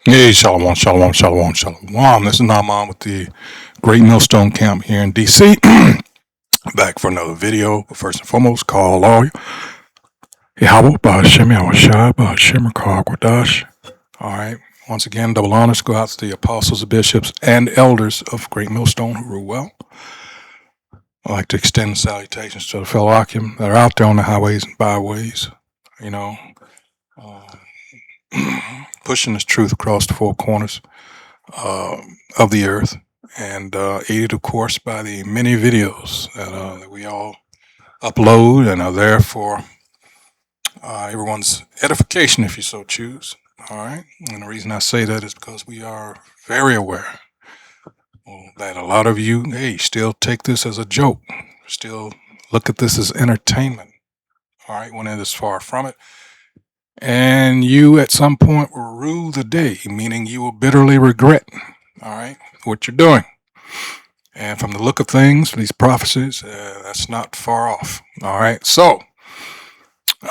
Hey, shalom, shalom, shalom, shalom. This is Naaman with the Great Millstone Camp here in D.C. Back for another video. But first and foremost, call all Yahweh, Ba'ashem, Yahushua, Ba'ashem, Kwadash. All right. Once again, double honors go out to the apostles, the bishops, and elders of Great Millstone who rule well. I'd like to extend salutations to the fellow Akim that are out there on the highways and byways, pushing this truth across the four corners of the earth, and aided, of course, by the many videos that we all upload and are there for everyone's edification, if you so choose. All right. And the reason I say that is because we are very aware that a lot of you, still take this as a joke, still look at this as entertainment. All right. When it is far from it. And you at some point will rue the day, meaning you will bitterly regret, all right, what you're doing. And from the look of things, these prophecies, that's not far off. All right. So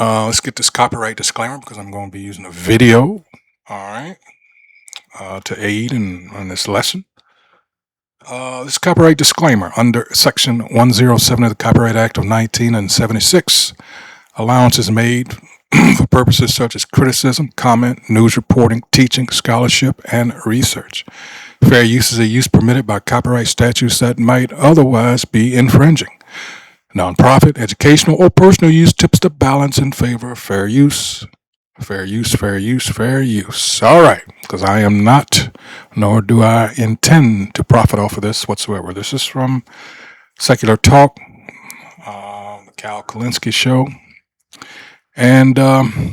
let's get this copyright disclaimer because I'm going to be using a video, all right, to aid in this lesson. This copyright disclaimer under Section 107 of the Copyright Act of 1976, allowance is made for purposes such as criticism, comment, news reporting, teaching, scholarship, and research. Fair use is a use permitted by copyright statutes that might otherwise be infringing. Nonprofit, educational, or personal use tips the balance in favor of fair use. Fair use, fair use, fair use. All right, because I am not, nor do I intend to profit off of this whatsoever. This is from Secular Talk, the Cal Kalinske Show. And I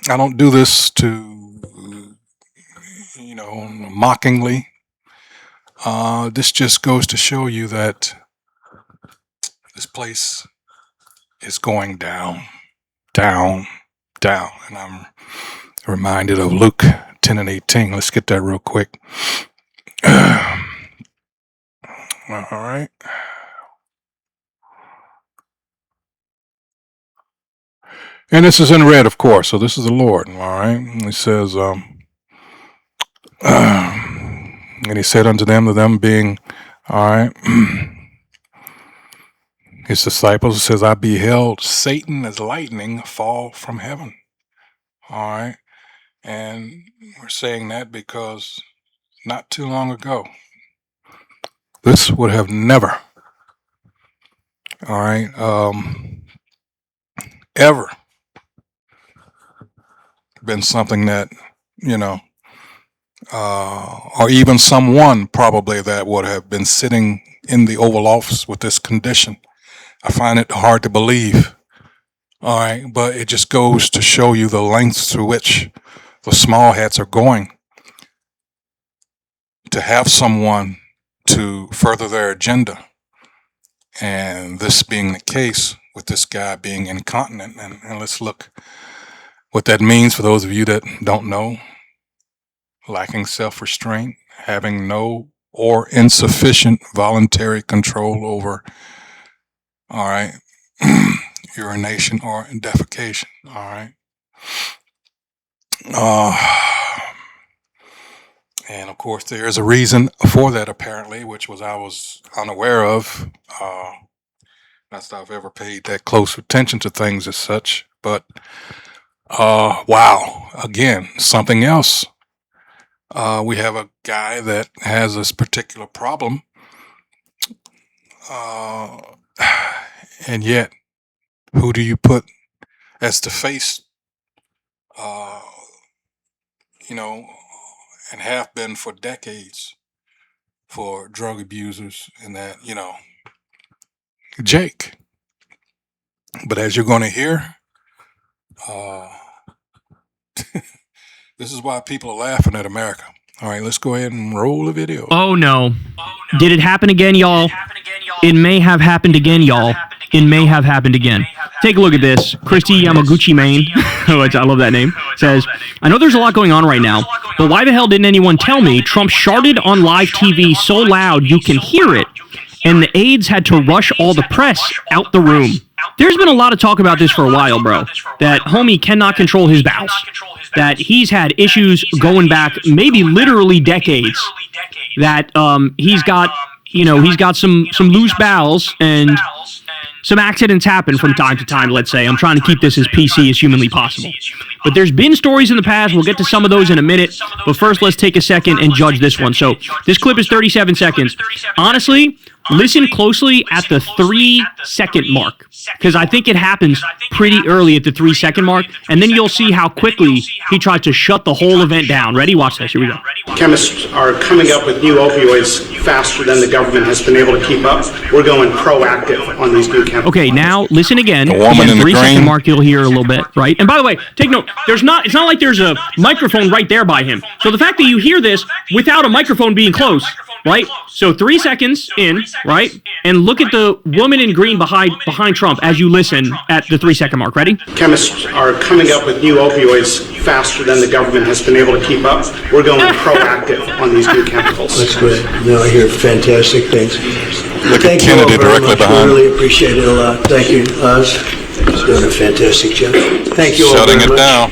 don't do this to, mockingly. This just goes to show you that this place is going down, down, down. And I'm reminded of Luke 10 and 18. Let's get that real quick. All right. And this is in red, of course. So this is the Lord, all right? He says, and he said unto them being, all right, his disciples, says, I beheld Satan as lightning fall from heaven. All right. And we're saying that because not too long ago, this would have never, all right, ever been something that, or even someone probably that would have been sitting in the Oval Office with this condition. I find it hard to believe. All right. But it just goes to show you the lengths to which the small hats are going to have someone to further their agenda. And this being the case with this guy being incontinent. And let's look what that means for those of you that don't know. Lacking self-restraint, having no or insufficient voluntary control over, all right, urination or defecation, all right. And of course, there is a reason for that, apparently, which I was unaware of. Not that I've ever paid that close attention to things as such, but wow, again, something else. We have a guy that has this particular problem, and yet, who do you put as the face, and have been for decades for drug abusers and that, Jake. But as you're going to hear, this is why people are laughing at America. All right, let's go ahead and roll the video. Oh no. Did it happen again, y'all? It may have happened again, y'all. It may have happened again. Take a look at this. Christy Yamaguchi Main, which I love that name, says, I know there's a lot going on right now, but why the hell didn't anyone tell me Trump sharted on live TV so loud you can hear it, and the aides had to rush all the press out the room? There's been a lot of talk about this for a while, bro, that homie cannot control his bowels. that he's had issues going back maybe literally decades. That he's got some loose bowels and some accidents happen from time to time, let's say. I'm trying to keep this as PC as humanly possible. But there's been stories in the past. We'll get to some of those in a minute. But first, let's take a second and judge this one. So this clip is 37 seconds. Honestly, listen closely at the 3-second mark, because I think it happens pretty early at the 3-second mark, and then you'll see how quickly he tried to shut the whole event down. Ready? Watch this. Here we go. Chemists are coming up with new opioids faster than the government has been able to keep up. We're going proactive on these new chemicals. Okay, now listen again. The woman in the 3-second green. mark, you'll hear a little bit, right? And by the way, take note. It's not like there's a microphone right there by him. So the fact that you hear this without a microphone being close, right? So 3 seconds in, right? And look at the woman in green behind Trump as you listen at the 3-second mark. Ready? Chemists are coming up with new opioids faster than the government has been able to keep up. We're going proactive on these new chemicals. That's great. No, I hear fantastic things. Look at Thank you all Kennedy very directly much. behind. We really appreciate it a lot. Thank you, Oz. He's doing a fantastic job. Thank you all Shutting very it much. down.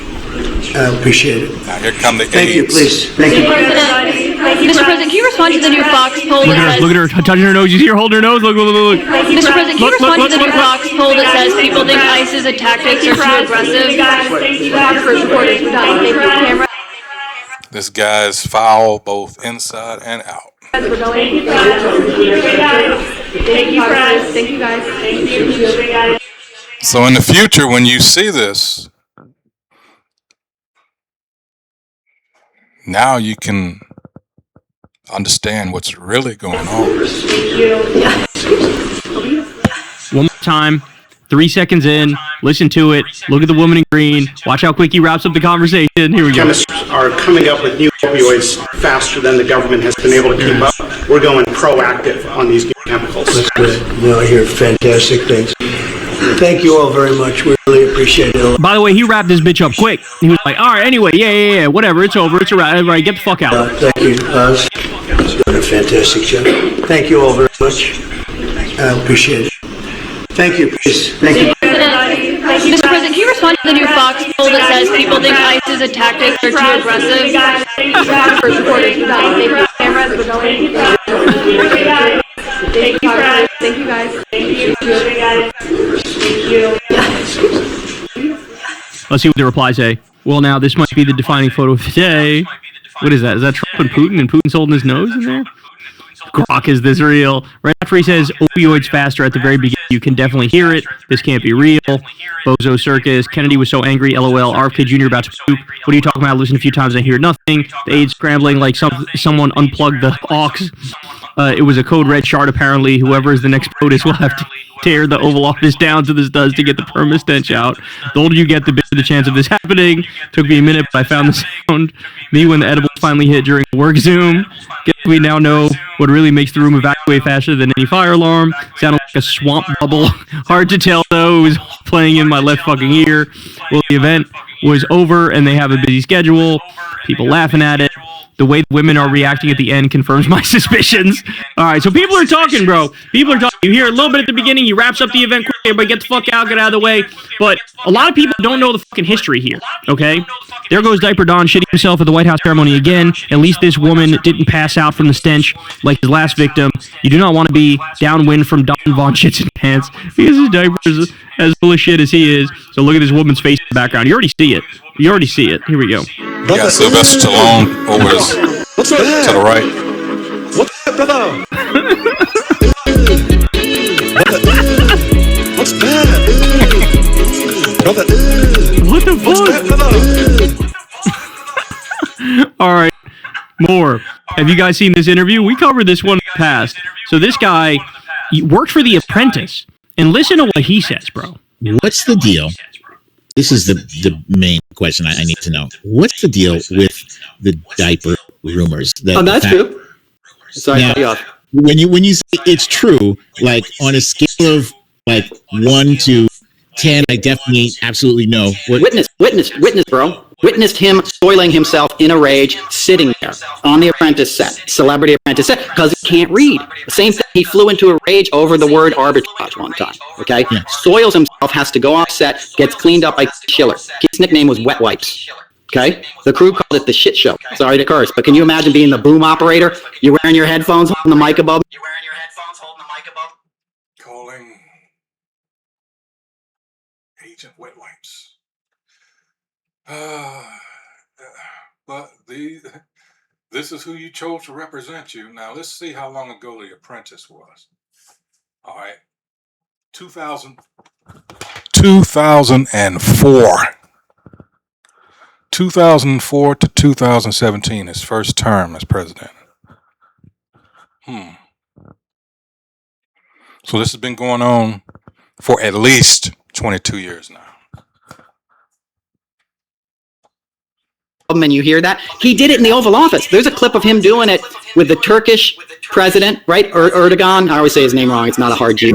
I appreciate it. Now here come the Thank you, aides. please. Thank you. Mr. President, can you respond to the new Fox poll Look that at her touching her nose. You see her holding her nose? Look. Mr. President, can you Look, respond look, to the new look. Fox poll that says people think ISIS tactics are too aggressive? This guy is foul both inside and out. Thank you, guys. Thank you, guys. Thank you. So in the future, when you see this, now you can understand what's really going on. One more time. 3 seconds in. Listen to it. Look at the woman in green. Watch how quick he wraps up the conversation. Here we go. Chemists are coming up with new opioids faster than the government has been able to keep up. We're going proactive on these new chemicals. That's great. No, I hear fantastic things. Thank you all very much. We really appreciate it a lot. By the way, he wrapped this bitch up quick. He was like, all right, anyway, yeah, whatever. It's over. It's a wrap. Right, get the fuck out. Thank you, Oz. He's doing a fantastic job. Thank you all very much. I appreciate it. Thank you, please. Thank you. Mr. President, can you respond to the new Fox poll that says people think ISIS tactics are too aggressive? Thank you, guys. Let's see what the replies say. Well, now, this might be the defining photo of the day. What is that? Is that Trump and Putin's holding his nose in there? Grok, is this real? Right after he says opioids faster at the very beginning, you can definitely hear it. This can't be real. Bozo Circus. Kennedy was so angry. LOL. RFK Jr. about to poop. What are you talking about? I listened a few times and I hear nothing. The aides scrambling like someone unplugged the aux. It was a code red shard, apparently. Whoever is the next POTUS will have to tear the Oval Office down to this does to get the perma stench out. The older you get, the bigger the chance of this happening. Took me a minute, but I found the sound. Me when the edibles finally hit during work Zoom. Guess we now know what really makes the room evacuate faster than any fire alarm. Sounded like a swamp bubble. Hard to tell, though. It was playing in my left fucking ear. Well, the event was over, and they have a busy schedule. People laughing at it. The way the women are reacting at the end confirms my suspicions. All right, so people are talking, bro. People are talking. You hear a little bit at the beginning. He wraps up the event quickly. Everybody get the fuck out, get out of the way. But a lot of people don't know the fucking history here, okay? There goes Diaper Don shitting himself at the White House ceremony again. At least this woman didn't pass out from the stench like his last victim. You do not want to be downwind from Don Von Shits and Pants because his diaper is as full of shit as he is. So look at this woman's face in the background. You already see it. You already see it. Here we go. You got Sylvester Stallone over his, to the right. What's that, brother? What's that? Brother, What the that, fuck? brother? All right. More. Have you guys seen this interview? We covered this one in the past. So this guy he worked for The Apprentice. And listen to what he says, bro. What's the deal? This is the main question I need to know. What's the deal with the diaper rumors? That's true. Sorry, Now, cut you off. when you say it's true, like on a scale of like 1 to 10, I definitely absolutely know. Witness, bro. Witnessed him soiling himself in a rage, sitting there on the Apprentice set, Celebrity Apprentice set, because he can't read. The same thing, he flew into a rage over the word arbitrage one time, okay? Yeah. Soils himself, has to go off set, gets cleaned up by Schiller. His nickname was Wet Wipes, Okay? The crew called it the shit show. Sorry to curse, but can you imagine being the boom operator? You're wearing your headphones, holding the mic above. Calling Agent Wet Wipes. But this is who you chose to represent you. Now let's see how long ago The Apprentice was. All right. 2004. 2004 to 2017, his first term as president. So this has been going on for at least 22 years now. And you hear that? He did it in the Oval Office. There's a clip of him doing it with the Turkish president, right? Erdogan. I always say his name wrong. It's not a hard G.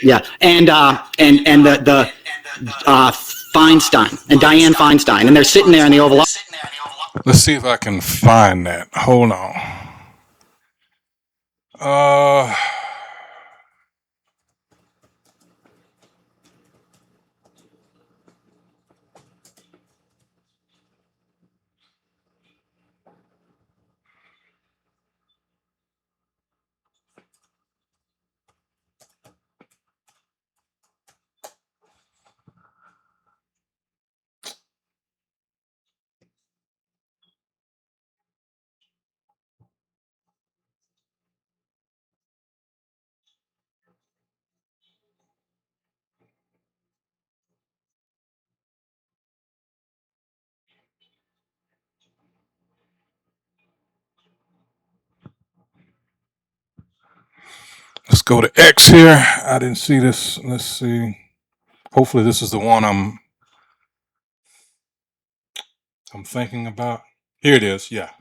Yeah. And the Feinstein and Dianne Feinstein. And they're sitting there in the Oval Office. Let's see if I can find that. Hold on. Let's go to X here. I didn't see this. Let's see. Hopefully this is the one I'm thinking about. Here it is. Yeah.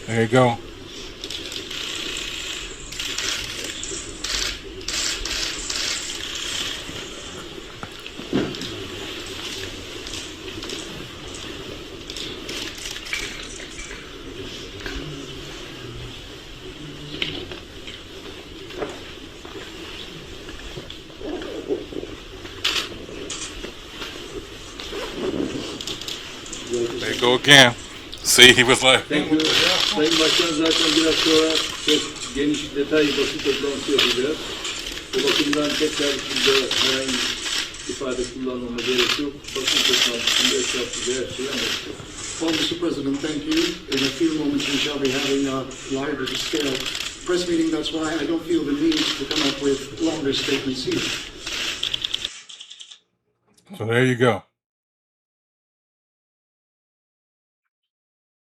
There you go. There you go again. See, he was like, Sayın Başkan zaten biraz sonra çok geniş detay basın toplantısı yapacağız. O bakımdan tekrar burada herhangi ifade kullanmama gerek yok. Basın toplantısında etraflıca her şeyi anlatacağız. Well, Mr. President, thank you. In a few moments, we shall be having a larger scale press meeting. That's why I don't feel the need to come up with longer statements here. so there you go.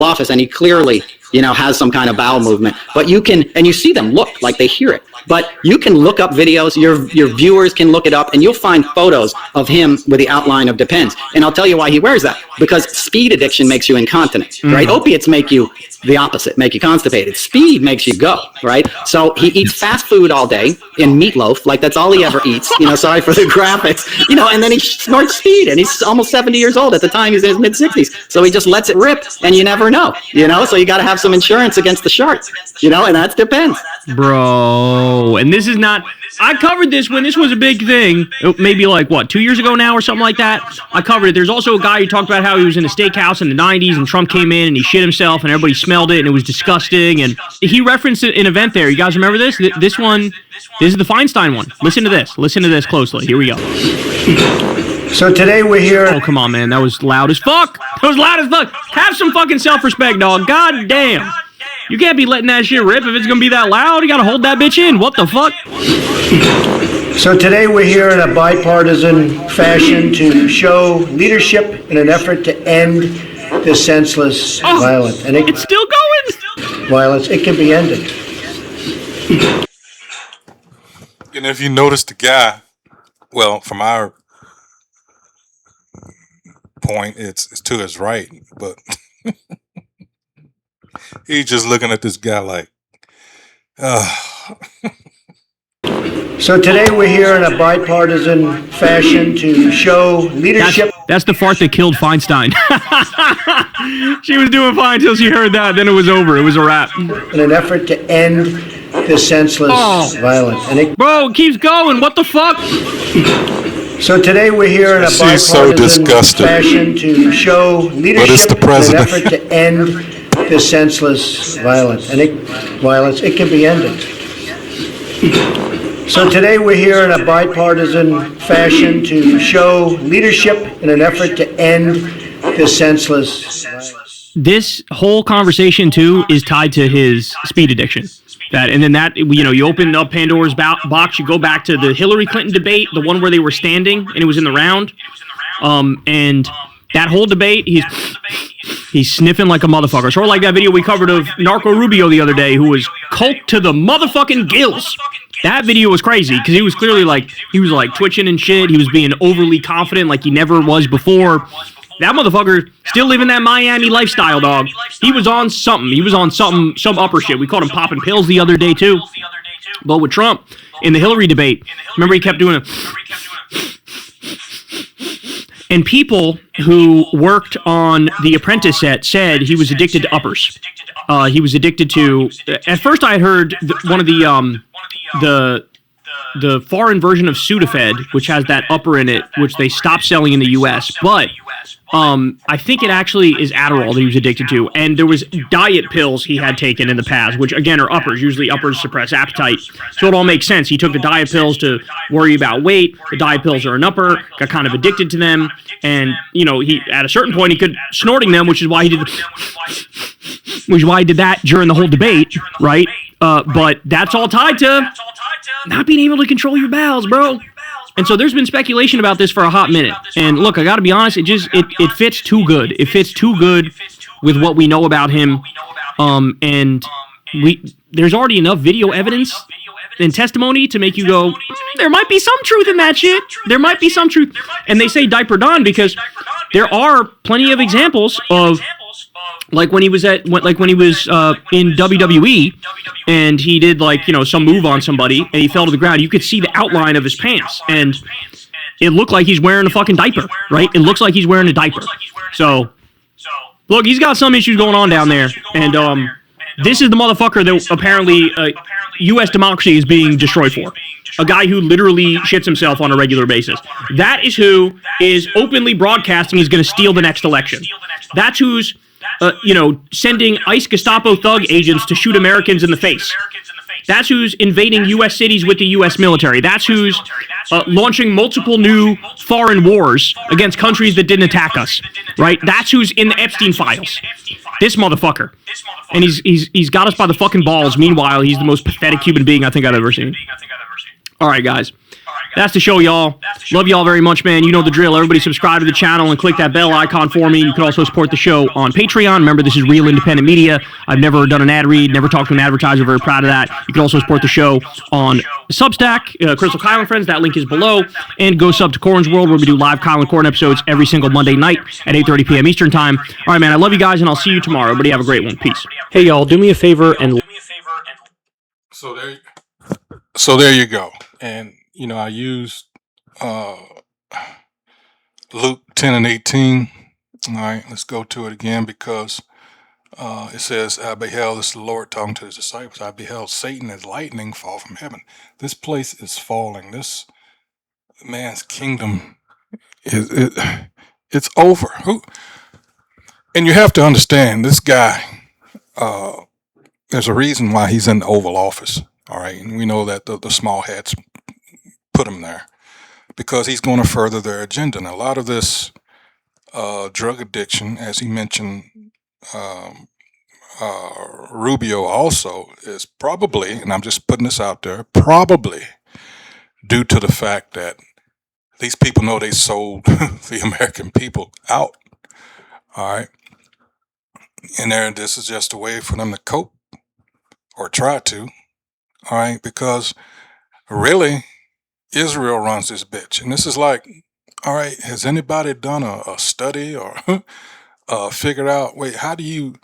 Office, and he clearly, has some kind of bowel movement. But you can, and you see them look like they hear it. But you can look up videos. Your viewers can look it up, and you'll find photos of him with the outline of Depends. And I'll tell you why he wears that. Because speed addiction makes you incontinent, right? Opiates make you the opposite, make you constipated. Speed makes you go, right? So he eats fast food all day in meatloaf, like that's all he ever eats. Sorry for the graphics. And then he snorts speed, and he's almost 70 years old at the time. He's in his mid 60s, so he just lets it rip, and you never know. So you got to have some insurance against the shark. And that Depends. Bro, and this is not... I covered this when this was a big thing, maybe 2 years ago now or something like that. I covered it. There's also a guy who talked about how he was in a steakhouse in the 90s and Trump came in and he shit himself and everybody smelled it and it was disgusting. And he referenced an event there. You guys remember this? This is the Feinstein one. Listen to this. Listen to this closely. Here we go. So today we're here. Oh, come on, man. That was loud as fuck. That was loud as fuck. Have some fucking self-respect, dog. God damn. You can't be letting that shit rip if it's gonna be that loud. You gotta hold that bitch in. What the fuck? So today we're here in a bipartisan fashion to show leadership in an effort to end this senseless violence. And it's still going. Violence. It can be ended. And if you notice the guy, well, from our point, it's to his right, but he's just looking at this guy like, So today we're here in a bipartisan fashion to show leadership. That's the fart that killed Feinstein. She was doing fine until she heard that. Then it was over. It was a wrap. In an effort to end this senseless violence. And it, Bro, it keeps going. What the fuck? so today we're here in a She's so bipartisan disgusted. fashion to show But it's leadership the in an president. effort to end this senseless violence. And it can be ended. So today we're here in a bipartisan fashion to show leadership in an effort to end this senseless violence. This whole conversation too is tied to his speed addiction. And then you open up Pandora's box. You go back to the Hillary Clinton debate, the one where they were standing and it was in the round. And that whole debate, he's sniffing like a motherfucker. Sort of like that video we covered of Narco Rubio the other day, who was coked to the motherfucking gills. That video was crazy because he was clearly he was twitching and shit. He was being overly confident like he never was before. That motherfucker still living that Miami lifestyle, dog. He was on something. He was on some upper shit. We called him popping pills the other day too. But with Trump in the Hillary debate, remember he kept doing it. And people who worked on The Apprentice set said he was addicted to uppers. He was addicted to. At first, I had heard one of the foreign version of Sudafed, which has that upper in it, which they stopped selling in the U.S. But I think it actually is Adderall that he was addicted to. And there was diet pills he had taken in the past, which again are uppers. Usually uppers suppress appetite. So it all makes sense. He took the diet pills to worry about weight. The diet pills are an upper, got kind of addicted to them. And, he at a certain point he could snorting them, which is why he did that during the whole debate, right? But that's all tied to not being able to control your bowels, bro. And so there's been speculation about this for a hot minute. And look, I got to be honest, it fits too good. It fits too good with what we know about him. And there's already enough video evidence and testimony to make you go, there might be some truth in that shit. There might be some truth. And they say Diaper Don because there are plenty of examples of like when he was in WWE and he did some move on somebody and he fell to the ground, you could see the outline of his pants and it looked like he's wearing a fucking diaper, right? It looks like he's wearing a diaper. So look, he's got some issues going on down there. And this is the motherfucker that apparently U.S. democracy is being destroyed for. A guy who literally shits himself on a regular basis. That is who is openly broadcasting he's going to steal the next election. That's who's sending ICE Gestapo thug agents to shoot Americans in the face. That's who's invading U.S. cities with the U.S. military. That's who's launching multiple new foreign wars against countries that didn't attack us, right? That's who's in the Epstein files. This motherfucker. And he's got us by the fucking balls. Meanwhile, he's the most pathetic human being I think I've ever seen. All right, guys. That's the show, y'all. Love y'all very much, man. You know the drill. Everybody subscribe to the channel and click that bell icon for me. You can also support the show on Patreon. Remember, this is real independent media. I've never done an ad read, never talked to an advertiser. Very proud of that. You can also support the show on Substack, Crystal Kylan Friends. That link is below. And go sub to Corn's World, where we do live Kylan Corn episodes every single Monday night at 8:30 p.m. Eastern Time. All right, man. I love you guys, and I'll see you tomorrow. Everybody have a great one. Peace. Hey, y'all. Do me a favor and... So there you go. And, I used Luke 10 and 18. All right, let's go to it again because it says, I beheld, this is the Lord talking to his disciples, I beheld Satan as lightning fall from heaven. This place is falling. This man's kingdom it's over. And you have to understand, this guy, there's a reason why he's in the Oval Office. All right, and we know that the small hats put him there because he's going to further their agenda. And a lot of this drug addiction, as he mentioned, Rubio also is probably, and I'm just putting this out there, probably due to the fact that these people know they sold the American people out. All right. And this is just a way for them to cope or try to. All right. Because really, Israel runs this bitch. And this is like, all right, has anybody done a study or figured out, wait, how do you,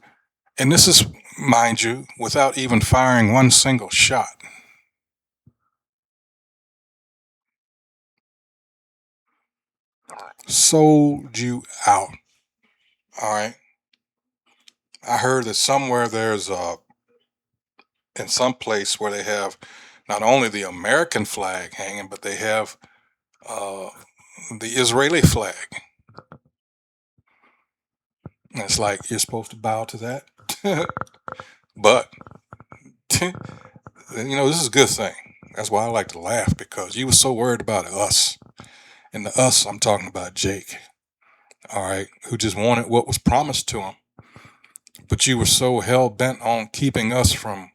and this is, mind you, without even firing one single shot. Sold you out. All right. I heard that somewhere there's in some place where they have not only the American flag hanging, but they have the Israeli flag. And it's like you're supposed to bow to that. But this is a good thing. That's why I like to laugh, because you were so worried about us. And the us, I'm talking about Jake, all right, who just wanted what was promised to him. But you were so hell-bent on keeping us from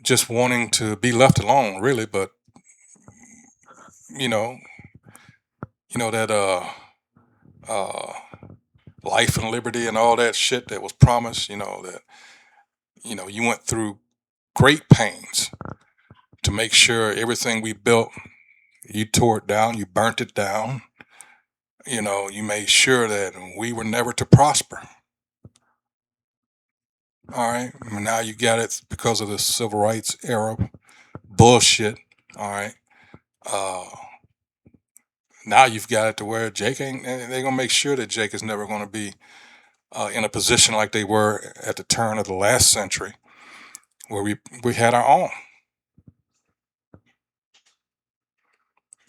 just wanting to be left alone, really. But, that life and liberty and all that shit that was promised, that, you went through great pains to make sure everything we built, you tore it down, you burnt it down. You made sure that we were never to prosper. All right. Now you got it because of the civil rights era bullshit. All right. Now you've got it to where Jake ain't, they're going to make sure that Jake is never going to be in a position like they were at the turn of the last century, where we had our own.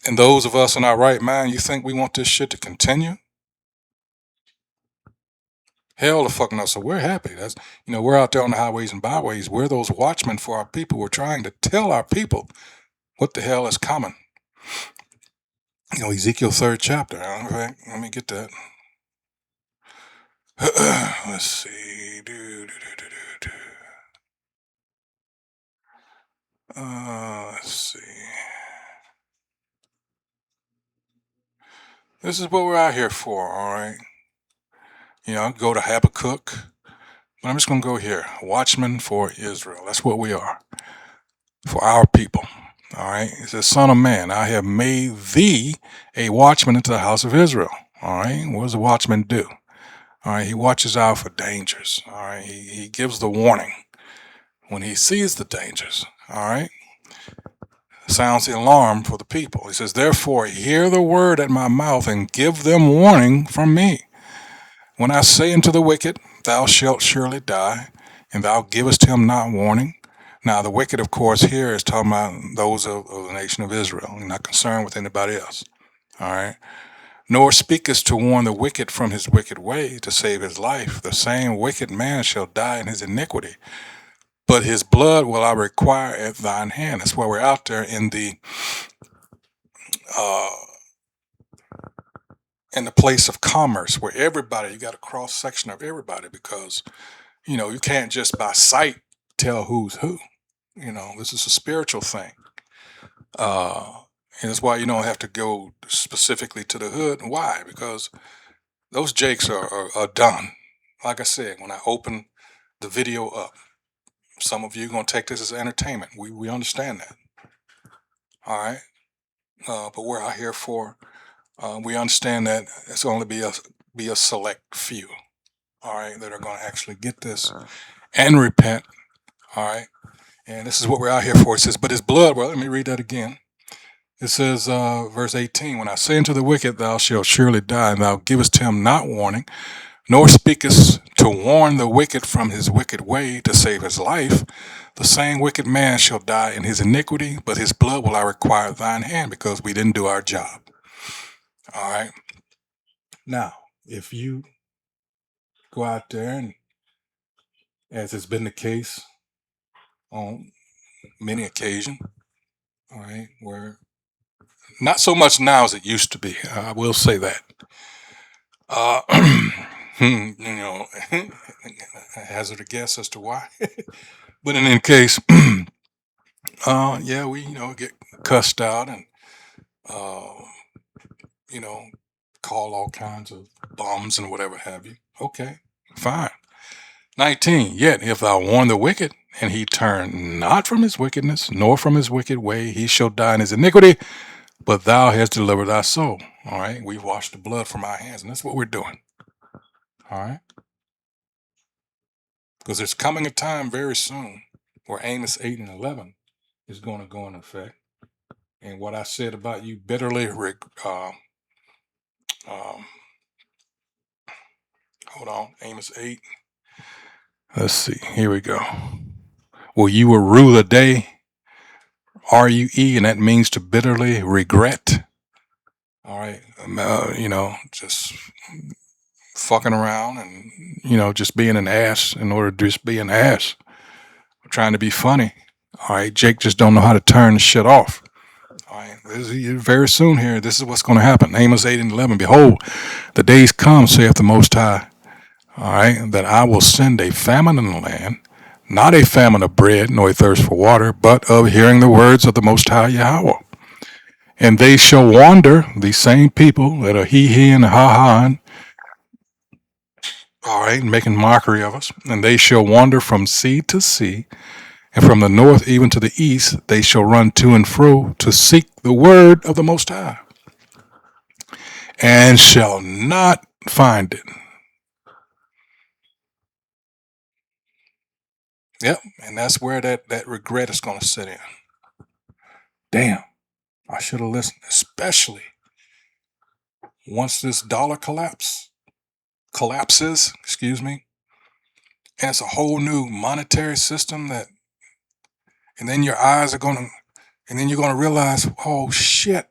And those of us in our right mind, you think we want this shit to continue? Hell the fuck no. So we're happy. That's, we're out there on the highways and byways. We're those watchmen for our people. We're trying to tell our people what the hell is coming. Ezekiel 3rd chapter. Okay, let me get that. Let's see. Let's see. This is what we're out here for, all right? Go to Habakkuk. But I'm just going to go here. Watchmen for Israel. That's what we are. For our people. All right. It says, Son of man, I have made thee a watchman into the house of Israel. All right. What does a watchman do? All right. He watches out for dangers. All right. He gives the warning when he sees the dangers. All right. Sounds the alarm for the people. He says, therefore, hear the word at my mouth and give them warning from me. When I say unto the wicked, thou shalt surely die, and thou givest him not warning. Now, the wicked, of course, here is talking about those of the nation of Israel. You're not concerned with anybody else. All right. Nor speakest to warn the wicked from his wicked way to save his life. The same wicked man shall die in his iniquity, but his blood will I require at thine hand. That's why we're out there in the place of commerce, where everybody, you got a cross section of everybody, because you can't just by sight tell who's who. This is a spiritual thing. And that's why you don't have to go specifically to the hood. Why? Because those jakes are done. Like I said, when I open the video up, some of you are going to take this as entertainment. We understand that. All right. But we're out here for, we understand that it's only be a select few. All right. That are going to actually get this and repent. All right. And this is what we're out here for. It says, but his blood, well, let me read that again. It says, verse 18, when I say unto the wicked, thou shalt surely die, and thou givest him not warning, nor speakest to warn the wicked from his wicked way to save his life, the same wicked man shall die in his iniquity, but his blood will I require at thine hand, because we didn't do our job. All right. Now, if you go out there, and as has been the case on many occasions, all right, where not so much now as it used to be, I will say that. Hazard a guess as to why. But in any case, yeah, we get cussed out and call all kinds of bums and whatever have you. Okay, fine. 19, yet if thou warn the wicked, and he turn not from his wickedness, nor from his wicked way, he shall die in his iniquity, but thou hast delivered thy soul. All right, we've washed the blood from our hands, and that's what we're doing. All right, because there's coming a time very soon where Amos 8 and 11 is going to go in effect. And what I said about you bitterly, hold on, Amos 8. Let's see. Here we go. Well, you will rue the day, R-U-E, and that means to bitterly regret. All right. Just fucking around and, just being an ass in order to just be an ass. Trying to be funny. All right. Jake just don't know how to turn the shit off. All right. Very soon here, this is what's going to happen. Amos 8:11. Behold, the days come, saith the Most High. All right. That I will send a famine in the land, not a famine of bread, nor a thirst for water, but of hearing the words of the Most High Yahweh. And they shall wander, these same people that are he and ha, all right, making mockery of us. And they shall wander from sea to sea, and from the north even to the east, they shall run to and fro to seek the word of the Most High, and shall not find it. Yep, and that's where that regret is going to sit in. Damn, I should have listened, especially once this dollar collapses, and it's a whole new monetary system and then your eyes are and then you're going to realize, oh shit,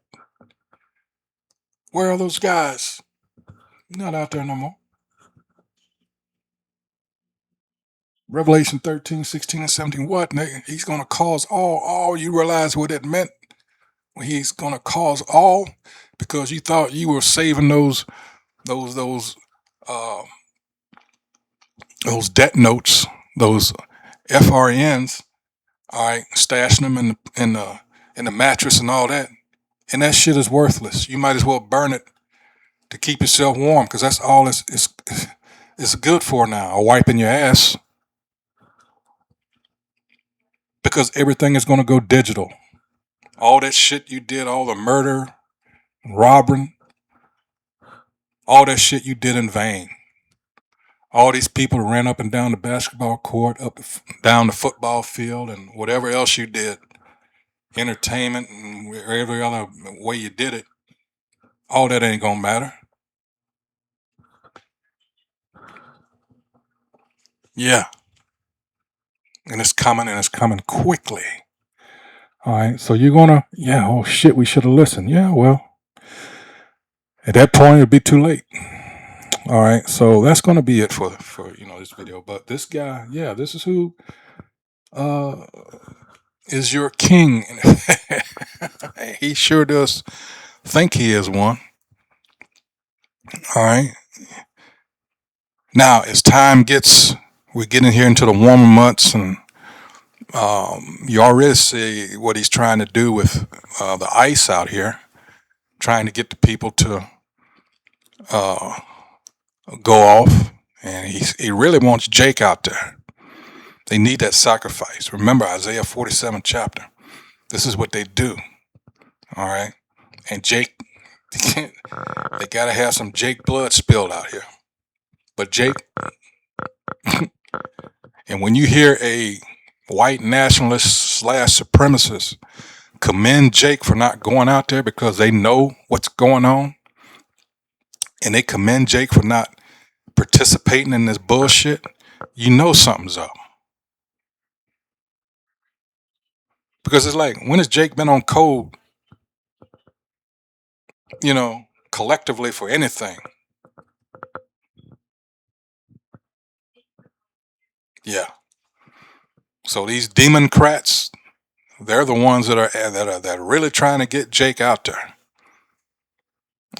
where are those guys? Not out there no more. Revelation 13, 16, and 17. What? He's going to cause all. You realize what it meant? He's going to cause all because you thought you were saving those debt notes, those FRNs. All right, stashing them in the mattress and all that, and that shit is worthless. You might as well burn it to keep yourself warm because that's all it's good for now. Or wiping your ass. Because everything is going to go digital. All that shit you did, all the murder, robbing, all that shit you did in vain. All these people ran up and down the basketball court, down the football field, and whatever else you did, entertainment and every other way you did it, all that ain't going to matter. Yeah. And it's coming quickly. All right, so you're going to, oh shit, we should have listened. Yeah, well, at that point, it'd be too late. All right, so that's going to be it for this video. But this guy, this is who is your king. He sure does think he is one. All right. Now, as time we're getting here into the warmer months, and you already see what he's trying to do with the ice out here, trying to get the people to go off, and he really wants Jake out there. They need that sacrifice. Remember Isaiah 47 chapter. This is what they do. All right, and Jake, they got to have some Jake blood spilled out here. But Jake, and when you hear a white nationalist / supremacist commend Jake for not going out there because they know what's going on, and they commend Jake for not participating in this bullshit, you know something's up. Because it's like, when has Jake been on code, collectively for anything? Yeah. So these Democrats, they're the ones that are really trying to get Jake out there.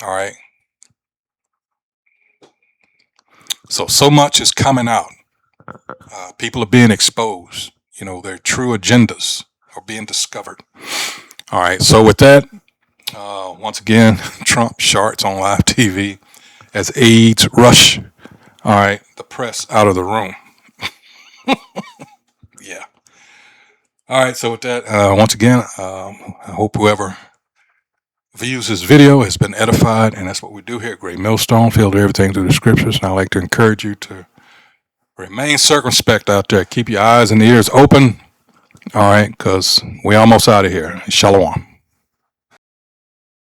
All right. So much is coming out. People are being exposed. Their true agendas are being discovered. All right. So with that, once again, Trump sharts on live TV as aides rush, all right, the press out of the room. Yeah. All right. So with that, once again, I hope whoever views this video has been edified, and that's what we do here at Great Millstone. Filter everything through the scriptures, and I'd like to encourage you to remain circumspect out there. Keep your eyes and ears open. All right, because we're almost out of here. Shalom.